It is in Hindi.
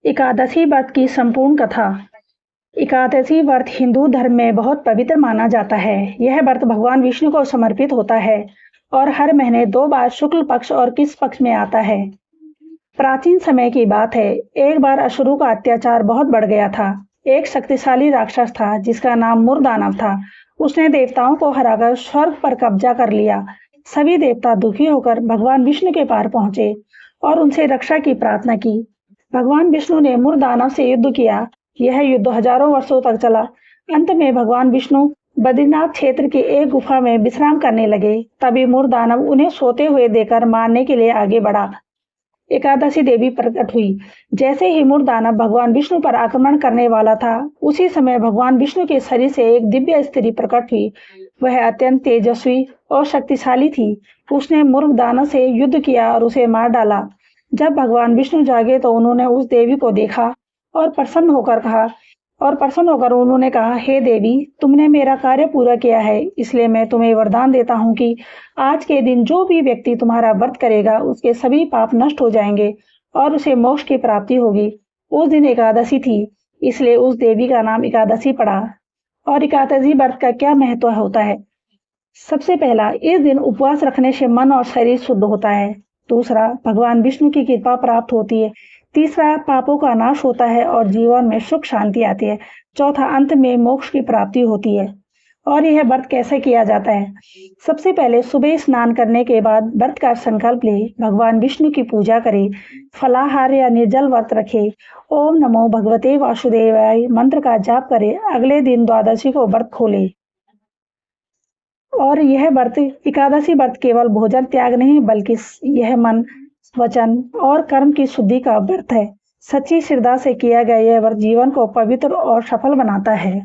एकादशी व्रत की संपूर्ण कथा। एकादशी व्रत हिंदू धर्म में बहुत पवित्र माना जाता है। यह व्रत भगवान विष्णु को समर्पित होता है और हर महीने 2 बार शुक्ल पक्ष और किस पक्ष में आता है। प्राचीन समय की बात है, एक बार असुरों का अत्याचार बहुत बढ़ गया था। एक शक्तिशाली राक्षस था जिसका नाम मुरदानव था। उसने देवताओं को हराकर स्वर्ग पर कब्जा कर लिया। सभी देवता दुखी होकर भगवान विष्णु के पार पहुंचे और उनसे रक्षा की प्रार्थना की। भगवान विष्णु ने मुरदानव से युद्ध किया। यह युद्ध हजारों वर्षों तक चला। अंत में भगवान विष्णु बद्रीनाथ क्षेत्र की एक गुफा में विश्राम करने लगे। तभी मुरदानव उन्हें सोते हुए देखकर मारने के लिए आगे बढ़ा। एकादशी देवी प्रकट हुई। जैसे ही मुरदानव भगवान विष्णु पर आक्रमण करने वाला था, उसी समय भगवान विष्णु के शरीर से एक दिव्य स्त्री प्रकट हुई। वह अत्यंत तेजस्वी और शक्तिशाली थी। उसने मुरदानव से युद्ध किया और उसे मार डाला। जब भगवान विष्णु जागे तो उन्होंने उस देवी को देखा और प्रसन्न होकर उन्होंने कहा, हे देवी, तुमने मेरा कार्य पूरा किया है, इसलिए मैं तुम्हें वरदान देता हूँ कि आज के दिन जो भी व्यक्ति तुम्हारा व्रत करेगा उसके सभी पाप नष्ट हो जाएंगे और उसे मोक्ष की प्राप्ति होगी। उस दिन एकादशी थी, इसलिए उस देवी का नाम एकादशी पड़ा। और एकादशी व्रत का क्या महत्व होता है? सबसे पहला, इस दिन उपवास रखने से मन और शरीर शुद्ध होता है। दूसरा, भगवान विष्णु की कृपा प्राप्त होती है। तीसरा, पापों का नाश होता है और जीवन में सुख शांति आती है। चौथा, अंत में मोक्ष की प्राप्ति होती है। और यह व्रत कैसे किया जाता है? सबसे पहले सुबह स्नान करने के बाद व्रत का संकल्प ले, भगवान विष्णु की पूजा करें, फलाहार या निर्जल व्रत रखे, ओम नमो भगवते वासुदेवाय मंत्र का जाप करें। अगले दिन द्वादशी को व्रत खोले। और यह व्रत, एकादशी व्रत केवल भोजन त्याग नहीं, बल्कि यह मन, वचन और कर्म की शुद्धि का व्रत है। सच्ची श्रद्धा से किया गया यह व्रत जीवन को पवित्र और सफल बनाता है।